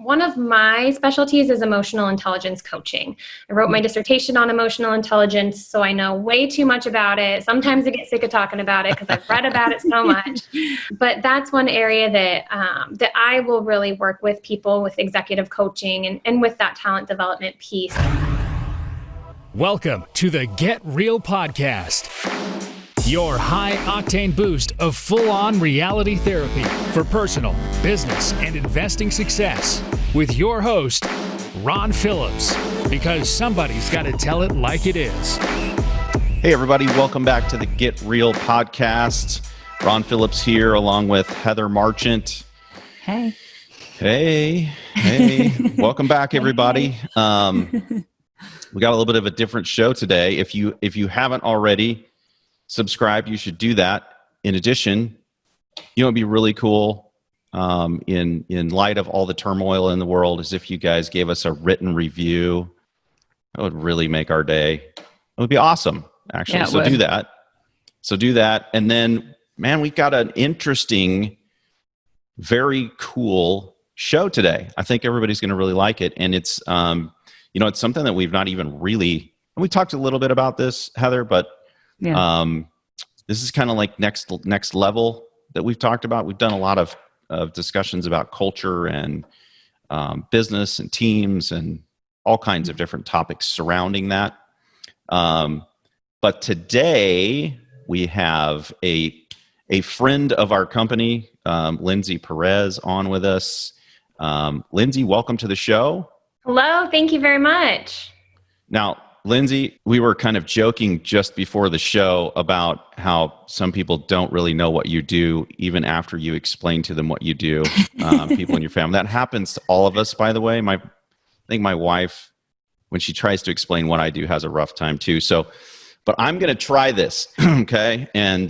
one of my specialties is emotional intelligence coaching. I wrote my dissertation on emotional intelligence, so I know way too much about it. Sometimes I get sick of talking about it because I've read about it so much. But that's one area that I will really work with people with executive coaching and with that talent development piece. Welcome to the Get Real Podcast, your high-octane boost of full-on reality therapy for personal, business, and investing success with your host, Ron Phillips, because somebody's got to tell it like it is. Hey, everybody. Welcome back to the Get Real Podcast. Ron Phillips here along with Heather Marchant. Hey. Hey. Welcome back, everybody. We got a little bit of a different show today. If you haven't already subscribed, you should do that. In addition, it'd be really cool in light of all the turmoil in the world is if you guys gave us a written review. That would really make our day. It would be awesome, actually. So do that. And then, man, we've got an interesting, very cool show today. I think everybody's going to really like it. And it's, it's something that we've not even really, and we talked a little bit about this, Heather, but this is kind of like next level that we've talked about. We've done a lot of discussions about culture and business and teams and all kinds of different topics surrounding that. But today we have a friend of our company, Lindsay Perez, on with us. Lindsay, welcome to the show. Hello, thank you very much. Now, Lindsay, we were kind of joking just before the show about how some people don't really know what you do, even after you explain to them what you do, people in your family. That happens to all of us, by the way. I think my wife, when she tries to explain what I do, has a rough time too. But I'm going to try this, okay? And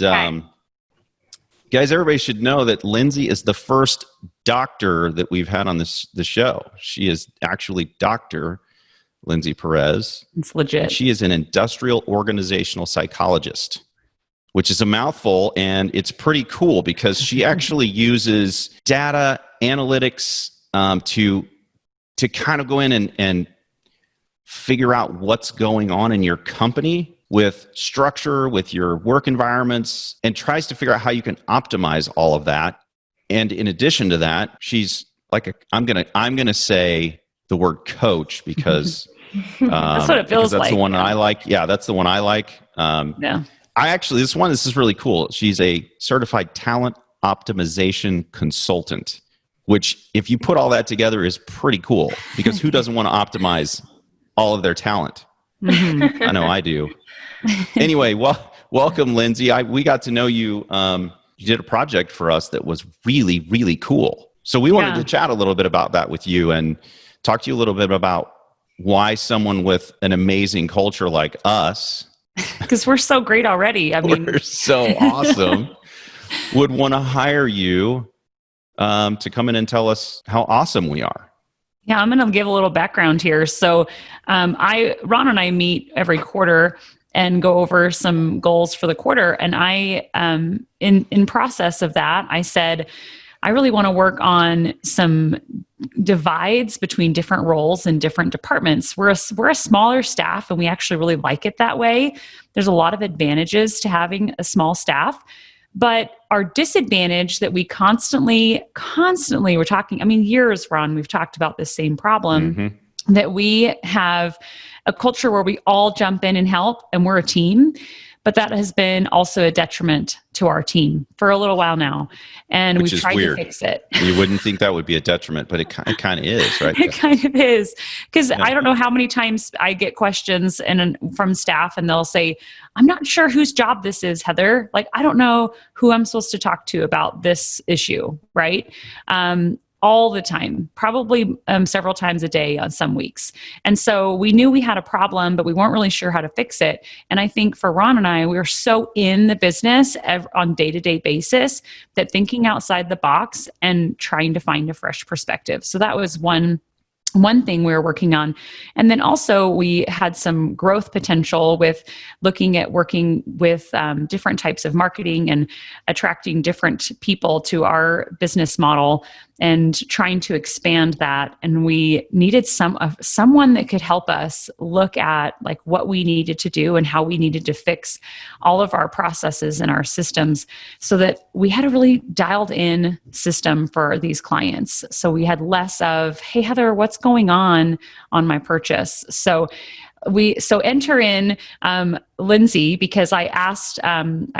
guys, everybody should know that Lindsay is the first doctor that we've had on the show. She is actually Dr. Lindsay Perez. It's legit. She is an industrial organizational psychologist, which is a mouthful, and it's pretty cool because she actually uses data analytics to kind of go in and figure out what's going on in your company with structure, with your work environments, and tries to figure out how you can optimize all of that. And in addition to that, she's like I'm gonna say the word coach because that's what it feels like. That's the one I like. Yeah, that's the one I like. This is really cool. She's a certified talent optimization consultant, which if you put all that together is pretty cool because who doesn't want to optimize all of their talent? Mm-hmm. I know I do. Anyway, welcome, Lindsay. We got to know you. You did a project for us that was really, really cool. So we wanted to chat a little bit about that with you and talk to you a little bit about why someone with an amazing culture like us, because we're so great already. We're so awesome, would want to hire you to come in and tell us how awesome we are. Yeah, I'm going to give a little background here. So Ron and I meet every quarter and go over some goals for the quarter. And I, in process of that, I said, I really want to work on some divides between different roles and different departments. We're a smaller staff, and we actually really like it that way. There's a lot of advantages to having a small staff. But our disadvantage that we constantly we're talking, years, Ron, we've talked about this same problem, that we have a culture where we all jump in and help and we're a team, but that has been also a detriment to our team for a little while now. And we've tried to fix it. You wouldn't think that would be a detriment, but it kind of is, right? It kind of is. Because I don't know how many times I get questions from staff and they'll say, I'm not sure whose job this is, Heather. Like, I don't know who I'm supposed to talk to about this issue, right? All the time, probably several times a day on some weeks. And so we knew we had a problem, but we weren't really sure how to fix it. And I think for Ron and I, we were so in the business on day-to-day basis that thinking outside the box and trying to find a fresh perspective. So that was one thing we were working on. And then also we had some growth potential with looking at working with different types of marketing and attracting different people to our business model. and trying to expand that. And we needed someone that could help us look at like what we needed to do and how we needed to fix all of our processes and our systems so that we had a really dialed in system for these clients. So we had less of, hey, Heather, what's going on my purchase? So enter in Lindsay, because I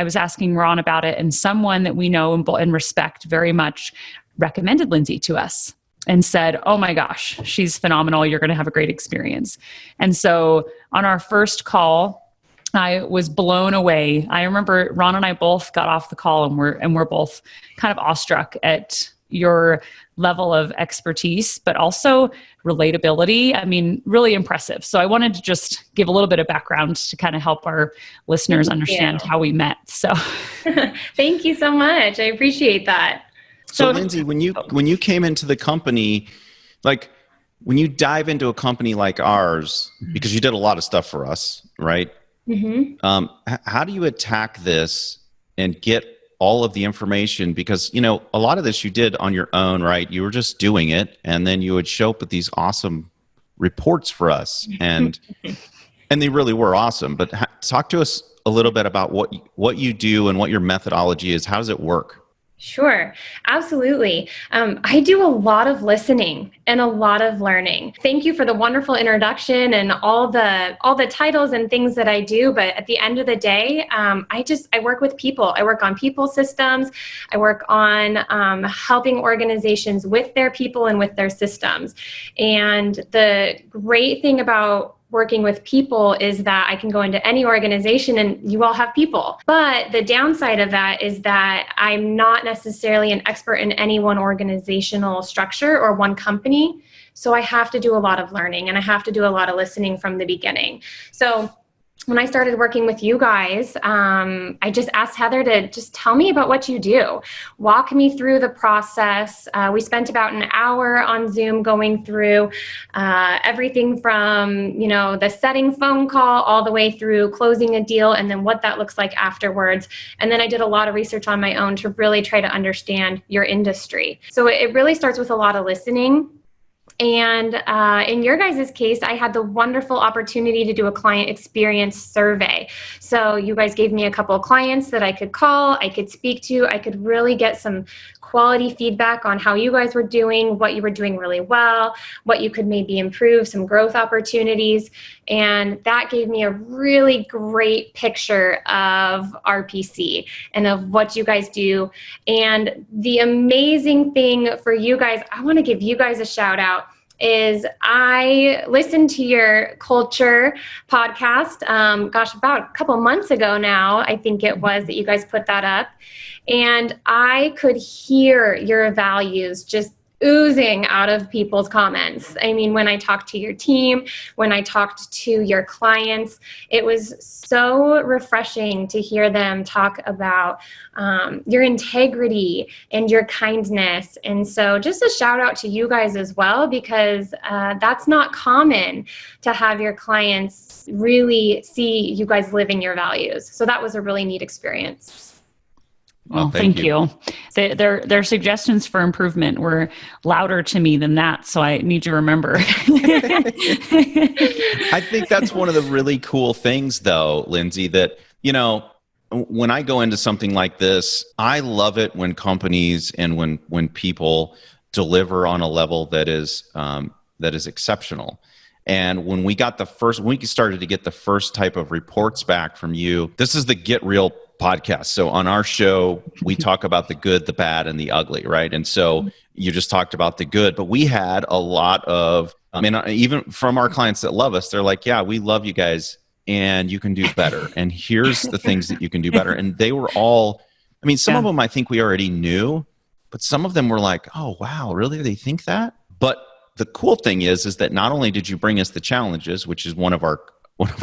was asking Ron about it, and someone that we know and respect very much recommended Lindsay to us and said, oh my gosh, she's phenomenal. You're going to have a great experience. And so on our first call, I was blown away. I remember Ron and I both got off the call and we're both kind of awestruck at your level of expertise, but also relatability. I mean, really impressive. So I wanted to just give a little bit of background to kind of help our listeners understand how we met. So thank you so much. I appreciate that. So Lindsay, when you came into the company, like when you dive into a company like ours, because you did a lot of stuff for us, right? Mm-hmm. How do you attack this and get all of the information? Because, you know, a lot of this you did on your own, right? You were just doing it, and then you would show up with these awesome reports for us, and they really were awesome. But talk to us a little bit about what you do and what your methodology is. How does it work? Sure, absolutely. I do a lot of listening and a lot of learning. Thank you for the wonderful introduction and all the titles and things that I do. But at the end of the day, I work with people. I work on people systems. I work on helping organizations with their people and with their systems. And the great thing about working with people is that I can go into any organization and you all have people. But the downside of that is that I'm not necessarily an expert in any one organizational structure or one company. So I have to do a lot of learning and I have to do a lot of listening from the beginning. So when I started working with you guys, I just asked Heather to just tell me about what you do. Walk me through the process. We spent about an hour on Zoom going through everything from, you know, the setting phone call all the way through closing a deal and then what that looks like afterwards. And then I did a lot of research on my own to really try to understand your industry. So it really starts with a lot of listening. And in your guys' case, I had the wonderful opportunity to do a client experience survey. So you guys gave me a couple of clients that I could call, I could speak to, I could really get some quality feedback on how you guys were doing, what you were doing really well, what you could maybe improve, some growth opportunities. And that gave me a really great picture of RPC and of what you guys do. And the amazing thing for you guys, I want to give you guys a shout out, is I listened to your culture podcast, about a couple months ago now, I think it was that you guys put that up. And I could hear your values just oozing out of people's comments. I mean, when I talked to your team, when I talked to your clients, it was so refreshing to hear them talk about your integrity and your kindness. And so just a shout out to you guys as well, because that's not common to have your clients really see you guys living your values. So that was a really neat experience. Well, thank you. Their suggestions for improvement were louder to me than that, so I need to remember. I think that's one of the really cool things, though, Lindsay, that, you know, when I go into something like this, I love it when companies and when people deliver on a level that is exceptional. And when we started to get the first type of reports back from you, this is the Get Real podcast. So on our show, we talk about the good, the bad, and the ugly, right? And so you just talked about the good, but we had a lot of, even from our clients that love us, they're like, yeah, we love you guys and you can do better. And here's the things that you can do better. And they were all, some of them I think we already knew, but some of them were like, oh, wow, really? They think that? But the cool thing is that not only did you bring us the challenges, which is one of our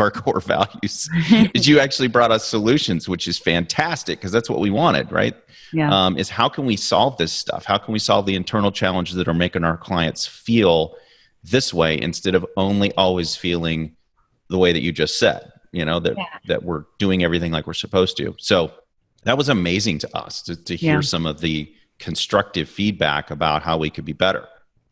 core values, is you actually brought us solutions, which is fantastic because that's what we wanted, right? Yeah. Is how can we solve this stuff? How can we solve the internal challenges that are making our clients feel this way instead of only always feeling the way that you just said, that we're doing everything like we're supposed to. So that was amazing to us to hear some of the constructive feedback about how we could be better.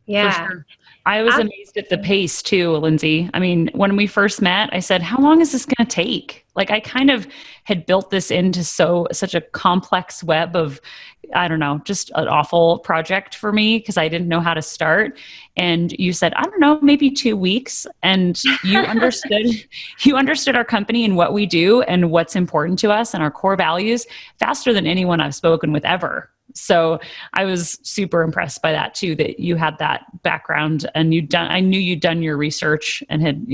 Yeah. For sure. I was amazed at the pace too, Lindsay. I mean, when we first met, I said, how long is this going to take? Like, I kind of had built this into such a complex web of, I don't know, just an awful project for me because I didn't know how to start. And you said, I don't know, maybe 2 weeks. And you understood our company and what we do and what's important to us and our core values faster than anyone I've spoken with ever. So I was super impressed by that too, that you had that background and I knew you'd done your research and had,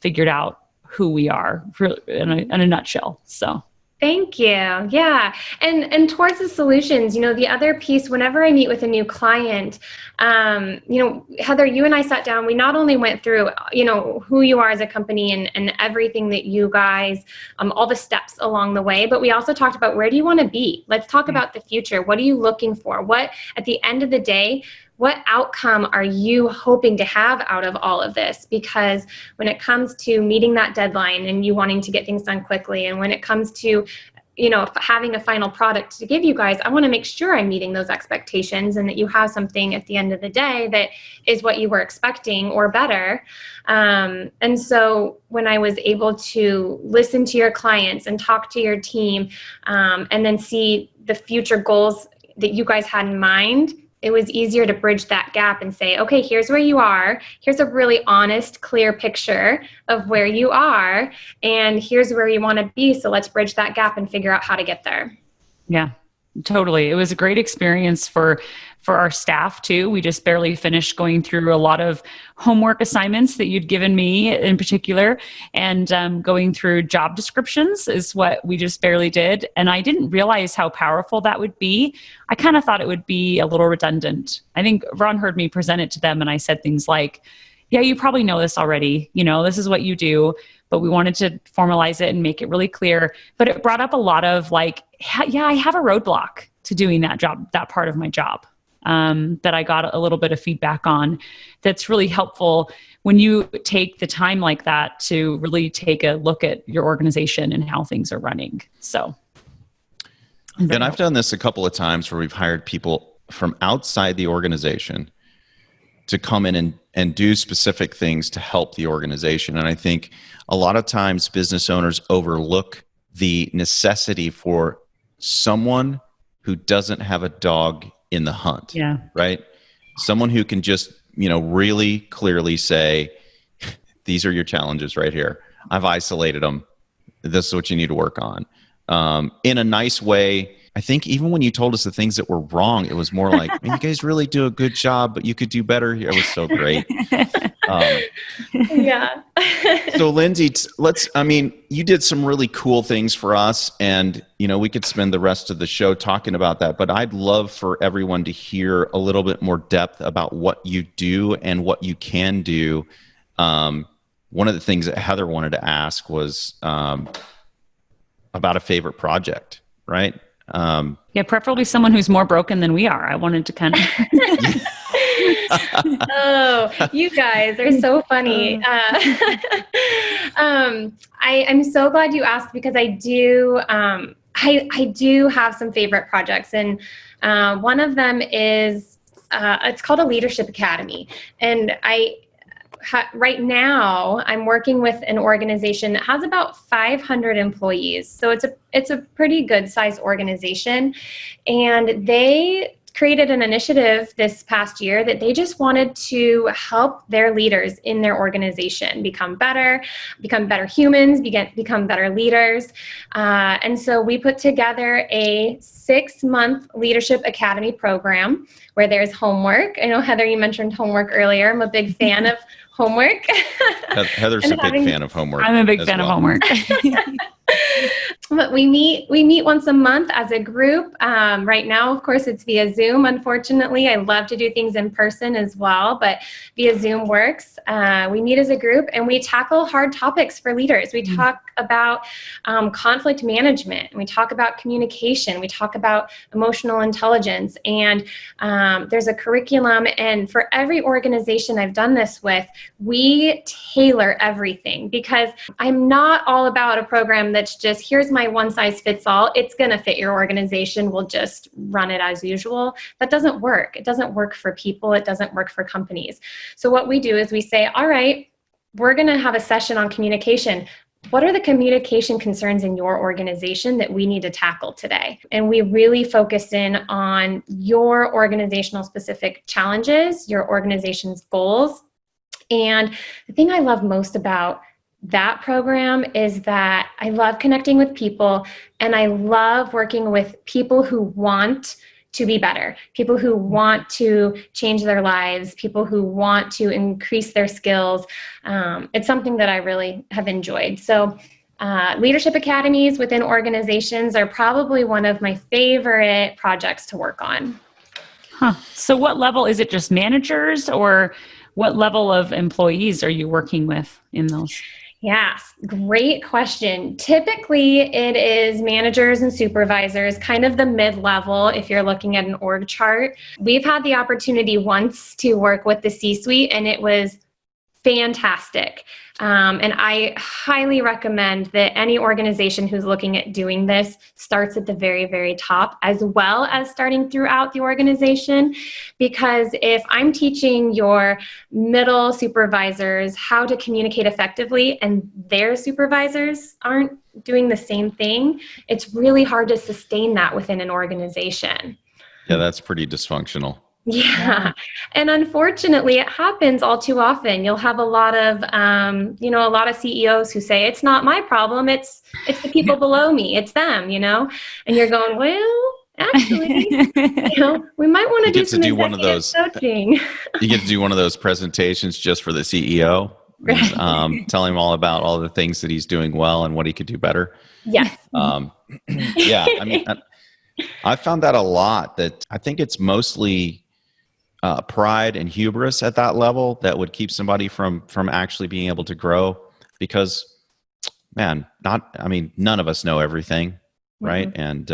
figured out who we are in a nutshell. So. Thank you. Yeah. And towards the solutions, the other piece, whenever I meet with a new client, Heather, you and I sat down, we not only went through, who you are as a company and everything that you guys, all the steps along the way, but we also talked about where do you want to be? Let's talk about the future. What are you looking for? What, at the end of the day, what outcome are you hoping to have out of all of this? Because when it comes to meeting that deadline and you wanting to get things done quickly, and when it comes to, having a final product to give you guys, I want to make sure I'm meeting those expectations and that you have something at the end of the day that is what you were expecting or better. And so when I was able to listen to your clients and talk to your team, and then see the future goals that you guys had in mind, it was easier to bridge that gap and say, okay, here's where you are. Here's a really honest, clear picture of where you are. And here's where you want to be. So let's bridge that gap and figure out how to get there. Yeah, totally. It was a great experience for our staff too. We just barely finished going through a lot of homework assignments that you'd given me in particular, and going through job descriptions is what we just barely did. And I didn't realize how powerful that would be. I kind of thought it would be a little redundant. I think Ron heard me present it to them and I said things like, yeah, you probably know this already. This is what you do, but we wanted to formalize it and make it really clear. But it brought up a lot of like, yeah, I have a roadblock to doing that job, that part of my job. That I got a little bit of feedback on that's really helpful when you take the time like that to really take a look at your organization and how things are running. So. And I've done this a couple of times where we've hired people from outside the organization to come in and do specific things to help the organization. And I think a lot of times business owners overlook the necessity for someone who doesn't have a dog in the hunt. Yeah. Right? Someone who can just, really clearly say, these are your challenges right here. I've isolated them. This is what you need to work on. In a nice way. I think even when you told us the things that were wrong, it was more like, man, you guys really do a good job, but you could do better. It was so great. Yeah. So Lindsay, you did some really cool things for us, and, we could spend the rest of the show talking about that, but I'd love for everyone to hear a little bit more depth about what you do and what you can do. One of the things that Heather wanted to ask was about a favorite project, right? Yeah, preferably someone who's more broken than we are. I wanted to kind of. Oh, you guys are so funny. I'm so glad you asked because I do. I do have some favorite projects, and one of them is it's called a Leadership Academy, and right now I'm working with an organization that has about 500 employees. So it's a pretty good sized organization, and they created an initiative this past year that they just wanted to help their leaders in their organization become better humans, become better leaders. And so we put together a 6-month Leadership Academy program where there's homework. I know, Heather, you mentioned homework earlier. I'm a big fan of homework. Heather's a big fan of homework. I'm a big fan of homework. But we meet once a month as a group. Right now, of course, it's via Zoom. Unfortunately, I love to do things in person as well, but via Zoom works. We meet as a group and we tackle hard topics for leaders. We talk about conflict management, and we talk about communication. We talk about emotional intelligence, and there's a curriculum. And for every organization I've done this with, we tailor everything, because I'm not all about a program that that's just, here's my one size fits all. It's going to fit your organization. We'll just run it as usual. That doesn't work. It doesn't work for people. It doesn't work for companies. So what we do is we say, all right, we're going to have a session on communication. What are the communication concerns in your organization that we need to tackle today? And we really focus in on your organizational specific challenges, your organization's goals. And the thing I love most about that program is that I love connecting with people, and I love working with people who want to be better, people who want to change their lives, people who want to increase their skills. It's something that I really have enjoyed. So leadership academies within organizations are probably one of my favorite projects to work on. So what level, is it just managers, or what level of employees are you working with in those? Yes, great question. Typically, it is managers and supervisors, kind of the mid-level if you're looking at an org chart. We've had the opportunity once to work with the C-suite, and it was fantastic. And I highly recommend that any organization who's looking at doing this starts at the very, very top, as well as starting throughout the organization. Because if I'm teaching your middle supervisors how to communicate effectively and their supervisors aren't doing the same thing, it's really hard to sustain that within an organization. Yeah, that's pretty dysfunctional. Yeah. And unfortunately, it happens all too often. You'll have a lot of, a lot of CEOs who say, it's not my problem. It's the people below me. It's them, and you're going, well, actually, we might want to do some executive coaching. You get to do one of those presentations just for the CEO, right. Tell him all about all the things that he's doing well and what he could do better. Yes. Yeah. I mean, I found that a lot, that I think it's mostly pride and hubris at that level that would keep somebody from actually being able to grow, because none of us know everything, right? And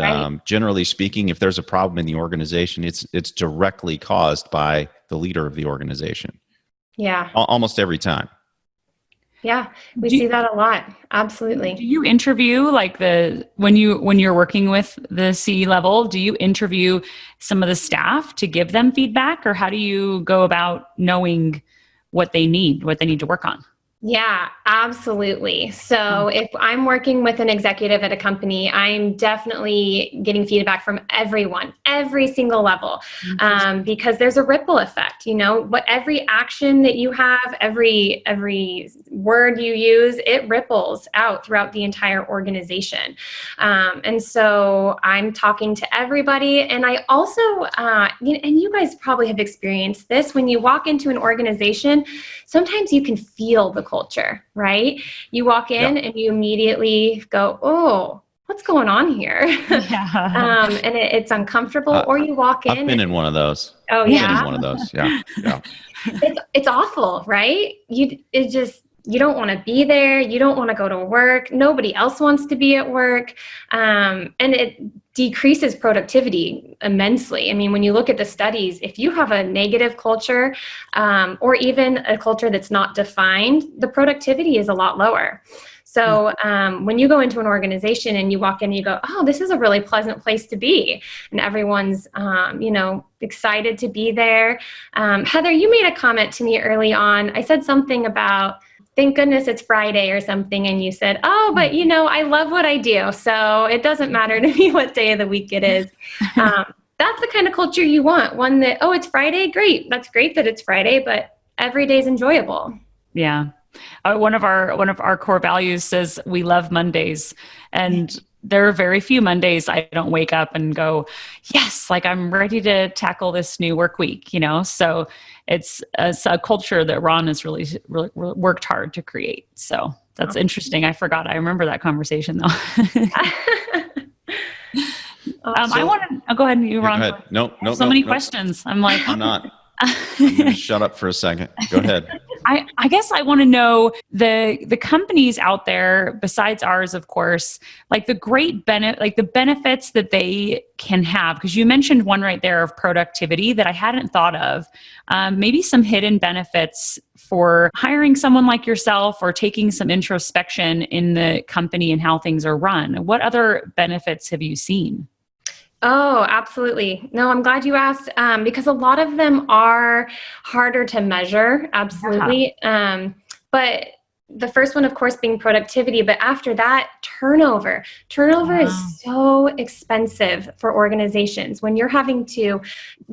generally speaking, if there's a problem in the organization, it's directly caused by the leader of the organization. Yeah. Almost every time. Yeah, we see that a lot. Absolutely. Do you interview, like, when you're working with the C level, do you interview some of the staff to give them feedback, or how do you go about knowing what they need to work on? Yeah, absolutely. So if I'm working with an executive at a company, I'm definitely getting feedback from everyone, every single level, because there's a ripple effect. What every action that you have, every word you use, it ripples out throughout the entire organization. And so I'm talking to everybody. And I also, and you guys probably have experienced this, when you walk into an organization, sometimes you can feel the culture, right? You walk in and you immediately go, oh, what's going on here? Yeah. And it's uncomfortable, or you walk in. I've been in one of those. Oh, I've been in one of those. Yeah. It's awful, right? You don't want to be there. You don't want to go to work. Nobody else wants to be at work. And it decreases productivity immensely. I mean, when you look at the studies, if you have a negative culture, or even a culture that's not defined, the productivity is a lot lower. So when you go into an organization and you walk in and you go, oh, this is a really pleasant place to be, and everyone's, excited to be there. Heather, you made a comment to me early on. I said something about, thank goodness it's Friday or something. And you said, oh, but I love what I do. So it doesn't matter to me what day of the week it is. That's the kind of culture you want. One that, oh, it's Friday. Great. That's great that it's Friday, but every day is enjoyable. Yeah. One of our core values says we love Mondays, and there are very few Mondays I don't wake up and go, yes, like I'm ready to tackle this new work week, so it's a culture that Ron has really worked hard to create. So that's interesting. I forgot. I remember that conversation though. I want to go ahead and you, Ron. Go ahead. No. So many questions. I'm like, I'm not. I'm going to shut up for a second. Go ahead. I guess I want to know the companies out there besides ours, of course, like the the benefits that they can have. Because you mentioned one right there of productivity that I hadn't thought of. Maybe some hidden benefits for hiring someone like yourself or taking some introspection in the company and how things are run. What other benefits have you seen? Oh, absolutely. No, I'm glad you asked, because a lot of them are harder to measure. Absolutely. But the first one, of course, being productivity. But after that, turnover. Turnover is so expensive for organizations. When you're having to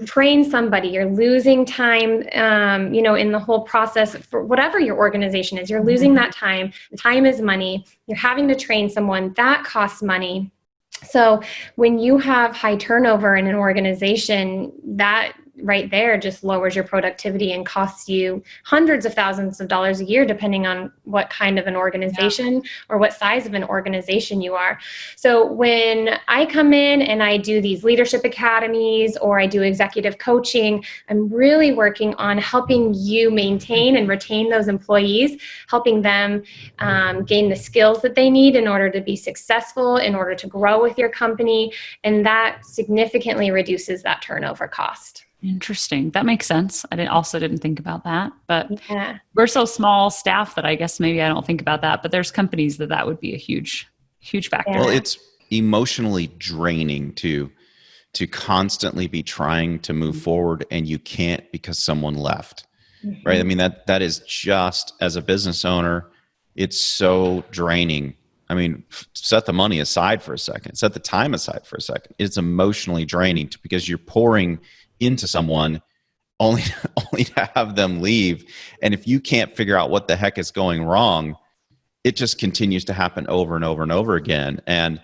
train somebody, you're losing time, in the whole process for whatever your organization is. You're losing that time. Time is money. You're having to train someone. That costs money. So when you have high turnover in an organization, that right there just lowers your productivity and costs you hundreds of thousands of dollars a year, depending on what kind of an organization or what size of an organization you are. So when I come in and I do these leadership academies or I do executive coaching, I'm really working on helping you maintain and retain those employees, helping them gain the skills that they need in order to be successful, in order to grow with your company. And that significantly reduces that turnover cost. Interesting. That makes sense. I didn't think about that, but we're so small staff that I guess maybe I don't think about that, but there's companies that would be a huge factor. Well, it's emotionally draining to constantly be trying to move forward and you can't because someone left, right? I mean, that is just, as a business owner, it's so draining. I mean, set the money aside for a second, set the time aside for a second. It's emotionally draining because you're pouring into someone only to have them leave. And if you can't figure out what the heck is going wrong, it just continues to happen over and over and over again. And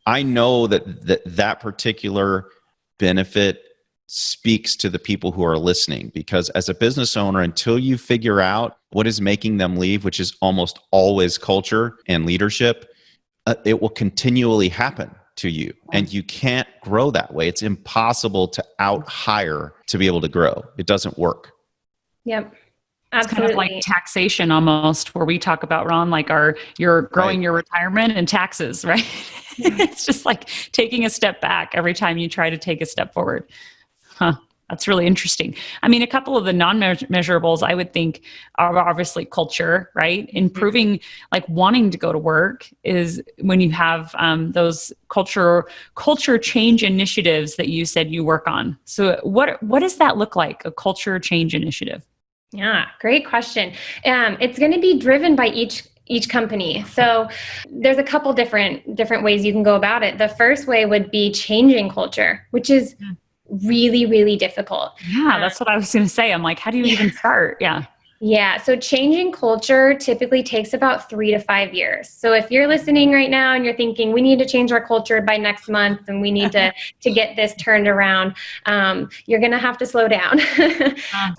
I know that particular benefit speaks to the people who are listening, because as a business owner, until you figure out what is making them leave, which is almost always culture and leadership, it will continually happen to you, and you can't grow that way. It's impossible to out-hire to be able to grow. It doesn't work. Yep. It's kind of like taxation almost, where we talk about, Ron, like you're growing your retirement and taxes, right? It's just like taking a step back every time you try to take a step forward. That's really interesting. I mean, a couple of the non-measurables I would think are obviously culture, right? Improving, like wanting to go to work is when you have those culture change initiatives that you said you work on. So what does that look like, a culture change initiative? Yeah, great question. It's going to be driven by each company. So there's a couple different ways you can go about it. The first way would be changing culture, which is really, really difficult. Yeah, that's what I was going to say. I'm like, how do you even start? Yeah. So changing culture typically takes about 3 to 5 years. So if you're listening right now and you're thinking, we need to change our culture by next month and we need to get this turned around, you're going to have to slow down.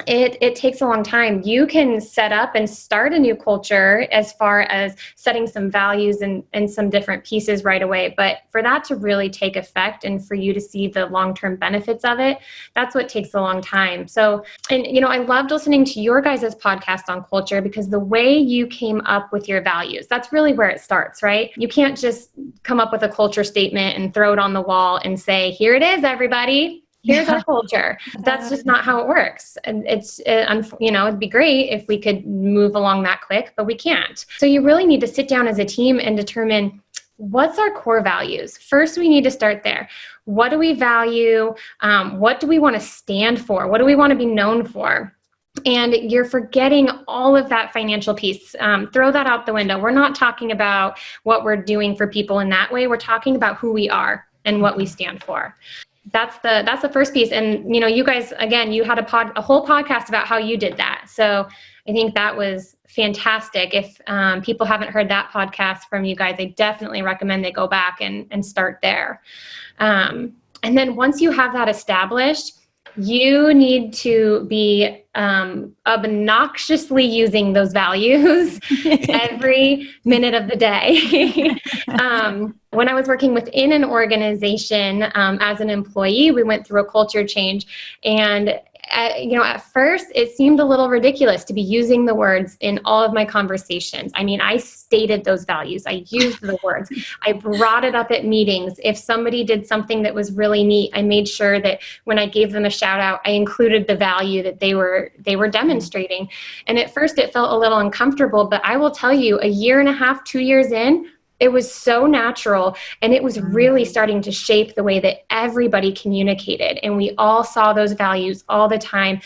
It takes a long time. You can set up and start a new culture as far as setting some values and some different pieces right away. But for that to really take effect and for you to see the long-term benefits of it, that's what takes a long time. So, and I loved listening to your guys' podcast on culture, because the way you came up with your values, that's really where it starts, right? You can't just come up with a culture statement and throw it on the wall and say, here it is, everybody. Here's our culture. That's just not how it works. And it'd be great if we could move along that quick, but we can't. So you really need to sit down as a team and determine, what's our core values? First, we need to start there. What do we value? What do we want to stand for? What do we want to be known for? And you're forgetting all of that financial piece. Throw that out the window. We're not talking about what we're doing for people in that way. We're talking about who we are and what we stand for. That's the first piece. And you guys, again, you had a whole podcast about how you did that. So I think that was fantastic. If people haven't heard that podcast from you guys, I definitely recommend they go back and start there. And then once you have that established, you need to be obnoxiously using those values every minute of the day. When I was working within an organization as an employee, we went through a culture change, and at first it seemed a little ridiculous to be using the words in all of my conversations. I mean, I stated those values. I used the words. I brought it up at meetings. If somebody did something that was really neat, I made sure that when I gave them a shout out, I included the value that they were demonstrating. And at first it felt a little uncomfortable, but I will tell you, a year and a half, 2 years in, it was so natural, and it was really starting to shape the way that everybody communicated. And we all saw those values all the time.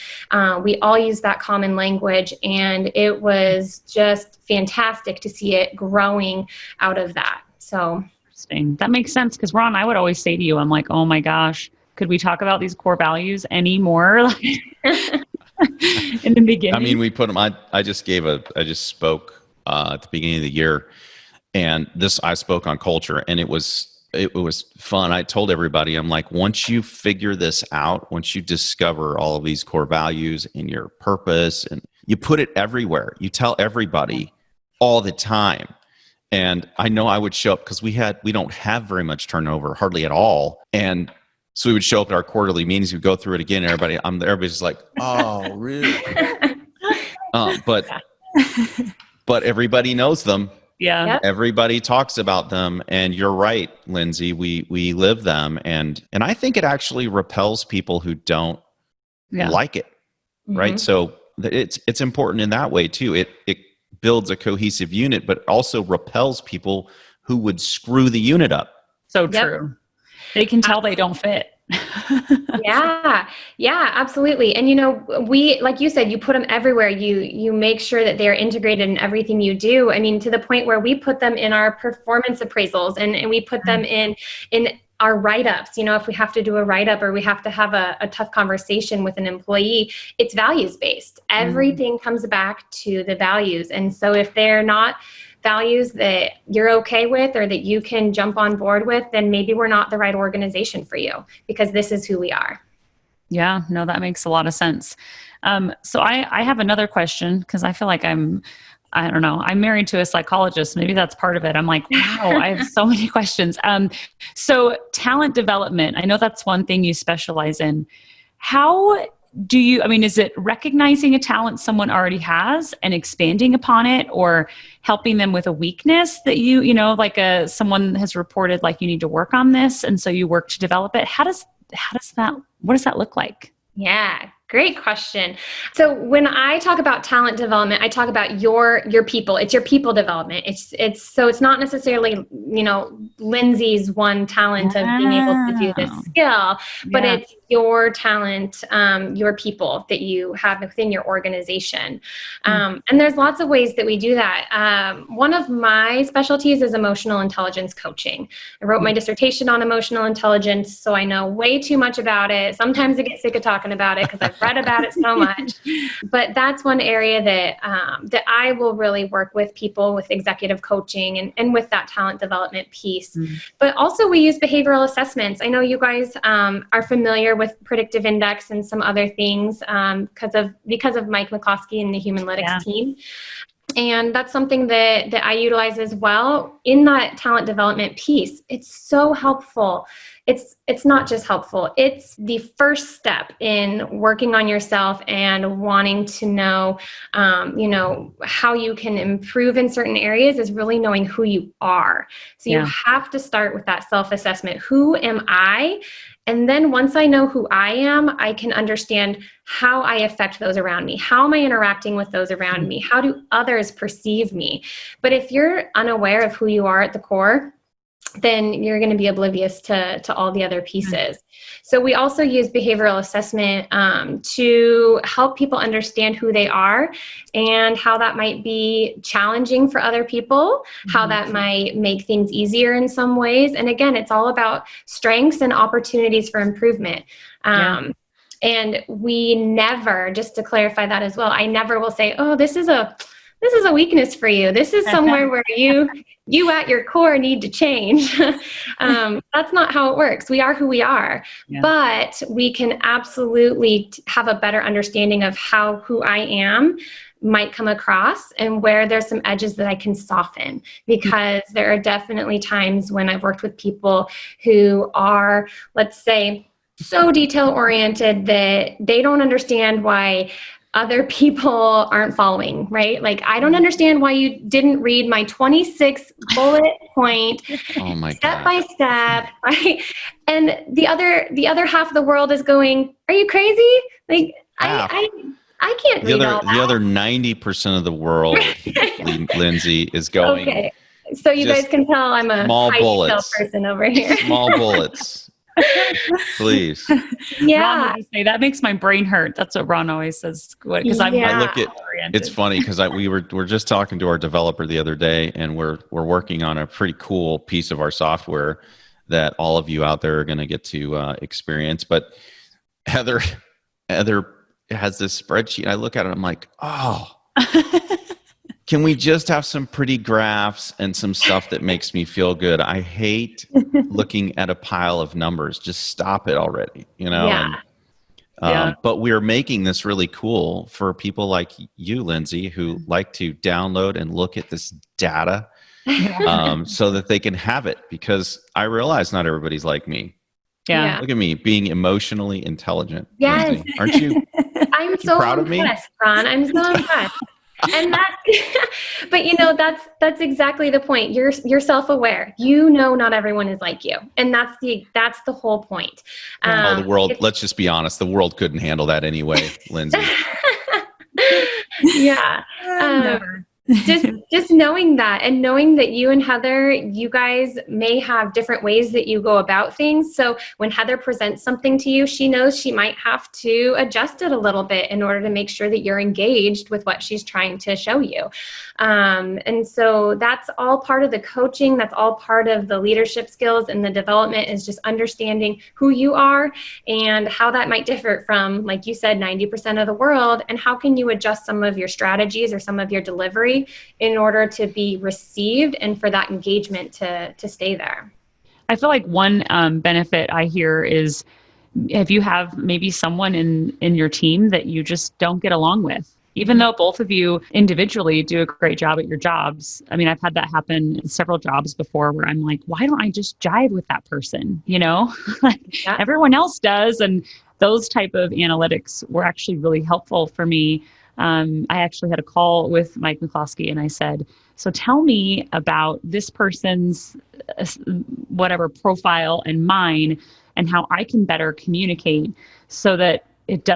We all used that common language, and it was just fantastic to see it growing out of that. So interesting. That makes sense, because Ron, I would always say to you, I'm like, oh my gosh, could we talk about these core values anymore? In the beginning. I mean, we put them, I just spoke at the beginning of the year, and I spoke on culture, and it was fun. I told everybody, I'm like, once you figure this out, once you discover all of these core values and your purpose, and you put it everywhere, you tell everybody all the time. And I know I would show up because we don't have very much turnover, hardly at all. And so we would show up at our quarterly meetings, we'd go through it again, and everybody's like, oh, really? But everybody knows them. Yeah. Yep. Everybody talks about them, and you're right, Lindsay. We live them, and I think it actually repels people who don't like it, right? Mhm. So it's important in that way too. It builds a cohesive unit, but also repels people who would screw the unit up. So true. They can tell they don't fit. Yeah, absolutely. And we, like you said, you put them everywhere. You make sure that they're integrated in everything you do. I mean, to the point where we put them in our performance appraisals, and we put them in our write-ups. If we have to do a write-up or we have to have a tough conversation with an employee, it's values-based. Everything comes back to the values. And so if they're not values that you're okay with or that you can jump on board with, then maybe we're not the right organization for you, because this is who we are. Yeah, no, that makes a lot of sense. So I have another question, because I feel like I'm married to a psychologist. Maybe that's part of it. I'm like, wow, I have so many questions. So talent development, I know that's one thing you specialize in. How is it recognizing a talent someone already has and expanding upon it, or helping them with a weakness that someone has reported, like, you need to work on this, and so you work to develop it? What does that look like? Yeah, great question. So when I talk about talent development, I talk about your people. It's your people development. It's not necessarily, Lindsay's one talent of being able to do this skill, but it's your talent, your people that you have within your organization. And there's lots of ways that we do that. One of my specialties is emotional intelligence coaching. I wrote my dissertation on emotional intelligence, so I know way too much about it. Sometimes I get sick of talking about it because I've read about it so much. But that's one area that I will really work with people with executive coaching and with that talent development piece. But also we use behavioral assessments. I know you guys are familiar with predictive index and some other things because of Mike McCloskey and the Humanlytics team. And that's something that I utilize as well in that talent development piece. It's so helpful. It's not just helpful. It's the first step in working on yourself and wanting to know, how you can improve in certain areas, is really knowing who you are. So you have to start with that self-assessment. Who am I? And then once I know who I am, I can understand how I affect those around me. How am I interacting with those around me? How do others perceive me? But if you're unaware of who you are at the core, then you're going to be oblivious to all the other pieces. So we also use behavioral assessment to help people understand who they are and how that might be challenging for other people, how that might make things easier in some ways. And again, it's all about strengths and opportunities for improvement. And we never, just to clarify that as well, I never will say, oh, this is a weakness for you. This is somewhere where you at your core need to change. That's not how it works. We are who we are, but we can absolutely have a better understanding of who I am might come across and where there's some edges that I can soften, because there are definitely times when I've worked with people who are, let's say, so detail oriented that they don't understand why other people aren't following, right? Like, I don't understand why you didn't read my 26 bullet point, Oh my step God. by step, right? And the other half of the world is going, are you crazy? Like, I can't read all that. The other 90% of the world, Lindsay, is going. Okay. So you guys can tell I'm a small high detail person over here. Small bullets. Please. Yeah. Ron would just say, that makes my brain hurt. That's what Ron always says. Because I'm Yeah. I look at it's funny because we're just talking to our developer the other day, and we're working on a pretty cool piece of our software that all of you out there are going to get to experience. But Heather has this spreadsheet. I look at it, I'm like, oh, can we just have some pretty graphs and some stuff that makes me feel good? I hate looking at a pile of numbers. Just stop it already, you know? Yeah. And, but we're making this really cool for people like you, Lindsay, who like to download and look at this data so that they can have it, because I realize not everybody's like me. Yeah. Look at me being emotionally intelligent. Yes. Lindsay. Aren't you? I'm so proud of me? impressed, Ron. I'm so impressed. And but that's exactly the point. You're self-aware. You know, not everyone is like you, and that's the whole point. The world. Let's just be honest. The world couldn't handle that anyway, Lindsay. Yeah. Just knowing that, and knowing that you and Heather, you guys may have different ways that you go about things. So when Heather presents something to you, she knows she might have to adjust it a little bit in order to make sure that you're engaged with what she's trying to show you. And so that's all part of the coaching. That's all part of the leadership skills and the development, is just understanding who you are and how that might differ from, like you said, 90% of the world, and how can you adjust some of your strategies or some of your delivery in order to be received and for that engagement to stay there. I feel like one benefit I hear is if you have maybe someone in your team that you just don't get along with, even though both of you individually do a great job at your jobs. I mean, I've had that happen in several jobs before where I'm like, why don't I just jive with that person? You know, everyone else does. And those type of analytics were actually really helpful for me. I actually had a call with Mike McCloskey, and I said, so tell me about this person's whatever profile and mine, and how I can better communicate so that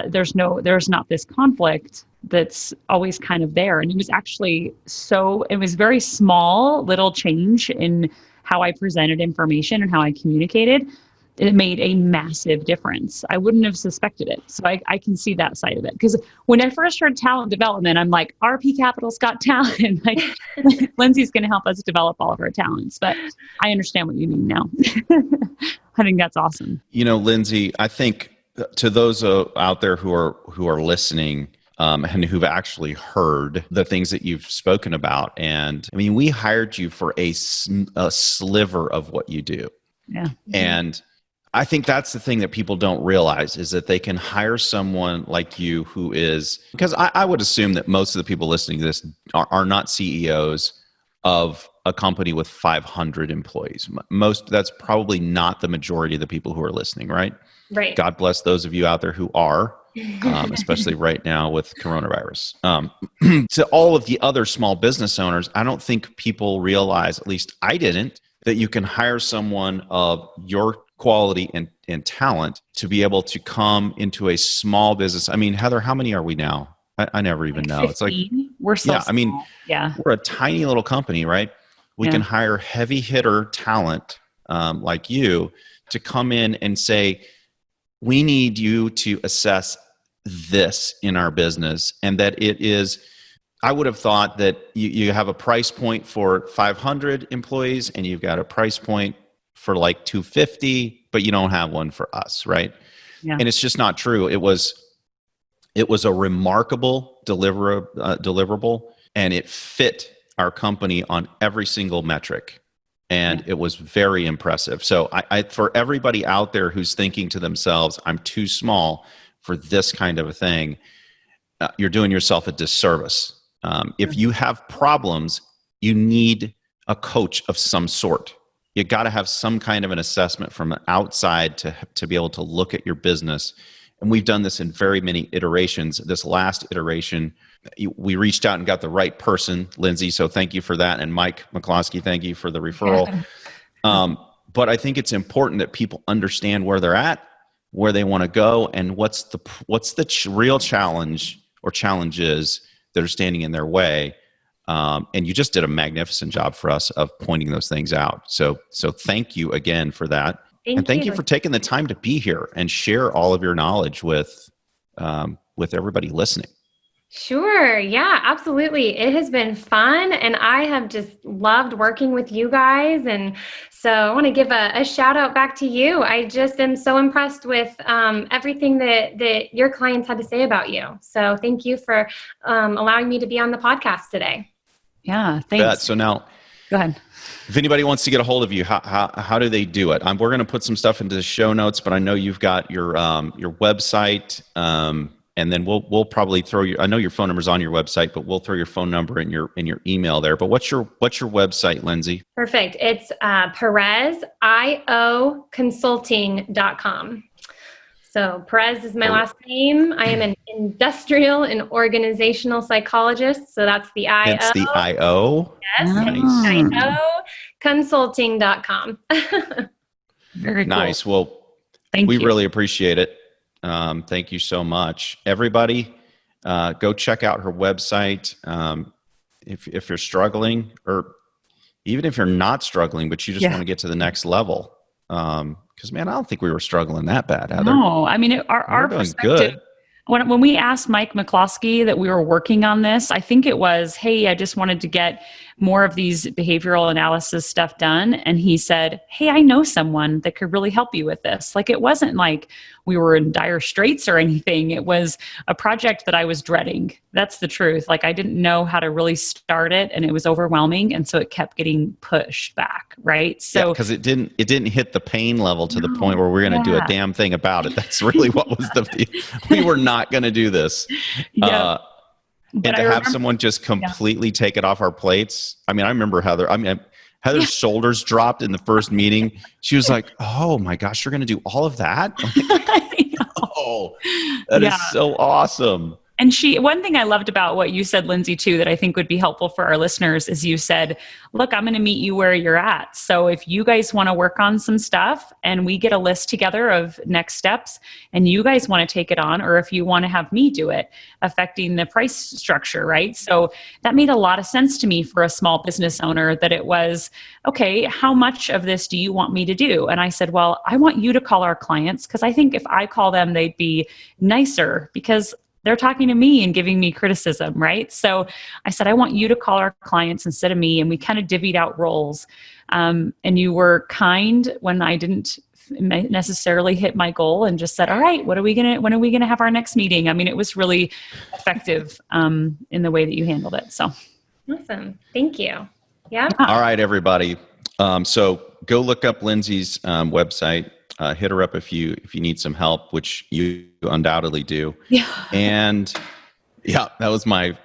there's not this conflict that's always kind of there. And it was actually it was very small little change in how I presented information and how I communicated. It made a massive difference. I wouldn't have suspected it. So I can see that side of it. Because when I first heard talent development, I'm like, RP Capital's got talent. Like, Lindsay's going to help us develop all of our talents. But I understand what you mean now. I think that's awesome. You know, Lindsay, I think to those out there who are listening, and who've actually heard the things that you've spoken about. And I mean, we hired you for a sliver of what you do. Yeah. And I think that's the thing that people don't realize, is that they can hire someone like you who is, because I would assume that most of the people listening to this are not CEOs of a company with 500 employees. That's probably not the majority of the people who are listening, right? Right. God bless those of you out there who are, especially right now with coronavirus. To all of the other small business owners, I don't think people realize, at least I didn't, that you can hire someone of your quality and talent to be able to come into a small business. I mean, Heather, how many are we now? I never even know. 15. It's like, we're so small. I mean, we're a tiny little company, right? We can hire heavy hitter talent like you to come in and say, we need you to assess this in our business. And that it is, I would have thought that you have a price point for 500 employees and you've got a price point for like 250, but you don't have one for us, right? Yeah. And it's just not true. It was a remarkable deliverable, and it fit our company on every single metric. And it was very impressive. So I for everybody out there who's thinking to themselves, I'm too small for this kind of a thing, you're doing yourself a disservice. If you have problems, you need a coach of some sort. you got to have some kind of an assessment from outside to be able to look at your business. And we've done this in very many iterations. This last iteration, we reached out and got the right person, Lindsay. So thank you for that. And Mike McCloskey, thank you for the referral. But I think it's important that people understand where they're at, where they want to go, and what's the real challenge or challenges that are standing in their way. And you just did a magnificent job for us of pointing those things out. So thank you again for that. Thank you for taking the time to be here and share all of your knowledge with everybody listening. Sure. Yeah, absolutely. It has been fun, and I have just loved working with you guys. And so I want to give a shout out back to you. I just am so impressed with everything that your clients had to say about you. So thank you for allowing me to be on the podcast today. Yeah, thanks. So now, go ahead. If anybody wants to get a hold of you, how do they do it? We're going to put some stuff into the show notes, but I know you've got your website. And then we'll probably throw your, I know your phone number's on your website, but we'll throw your phone number in your email there. But what's your website, Lindsay? Perfect. It's Perez, ioconsulting.com. So Perez is my last name. I am an industrial and organizational psychologist. So that's the I-O. It's the I-O? Yes. Nice. ioconsulting.com. Very cool. Nice. Well, we really appreciate it. Thank you so much. Everybody, go check out her website. If you're struggling, or even if you're not struggling, but you just want to get to the next level. Because, man, I don't think we were struggling that bad, Heather. No, I mean, our perspective, good. When we asked Mike McCloskey that we were working on this, I think it was, hey, I just wanted to get more of these behavioral analysis stuff done. And he said, hey, I know someone that could really help you with this. Like, it wasn't like we were in dire straits or anything. It was a project that I was dreading. That's the truth. Like, I didn't know how to really start it, and it was overwhelming. And so it kept getting pushed back. Right. So because it didn't hit the pain level to the point where we're going to do a damn thing about it. That's really what was we were not going to do this. Yeah. And to have someone just completely take it off our plates. I mean, I remember Heather. Heather's shoulders dropped in the first meeting. She was like, "Oh my gosh, you're going to do all of that?" Oh, that is so awesome. And one thing I loved about what you said, Lindsay, too, that I think would be helpful for our listeners is you said, look, I'm going to meet you where you're at. So if you guys want to work on some stuff and we get a list together of next steps and you guys want to take it on, or if you want to have me do it, affecting the price structure, right? So that made a lot of sense to me for a small business owner, that it was, okay, how much of this do you want me to do? And I said, well, I want you to call our clients, because I think if I call them, they'd be nicer, because they're talking to me and giving me criticism, right? So I said, I want you to call our clients instead of me. And we kind of divvied out roles. And you were kind when I didn't necessarily hit my goal, and just said, all right, when are we going to have our next meeting? I mean, it was really effective in the way that you handled it. So awesome. Thank you. Yeah. All right, everybody. So go look up Lindsay's website. Hit her up if you need some help, which you undoubtedly do. Yeah. And yeah, that was my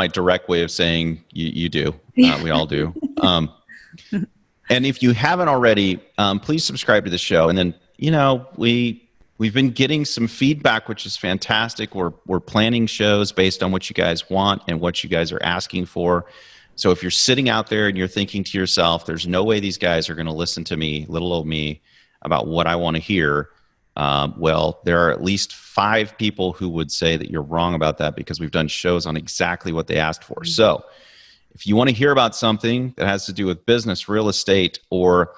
direct way of saying you do. We all do. And if you haven't already, please subscribe to the show. And then, we've been getting some feedback, which is fantastic. We're planning shows based on what you guys want and what you guys are asking for. So if you're sitting out there and you're thinking to yourself, there's no way these guys are going to listen to me, little old me, about what I want to hear, well, there are at least 5 people who would say that you're wrong about that, because we've done shows on exactly what they asked for. So if you want to hear about something that has to do with business, real estate, or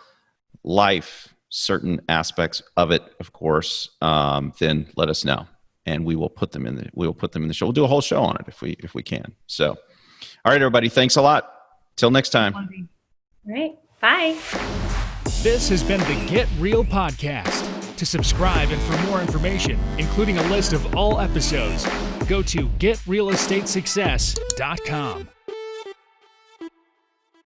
life, certain aspects of it, of course, then let us know, and we will put them in the show. We'll do a whole show on it if we can. So, all right, everybody, thanks a lot. Till next time. All right. Bye. This has been the Get Real Podcast. To subscribe and for more information, including a list of all episodes, go to getrealestatesuccess.com.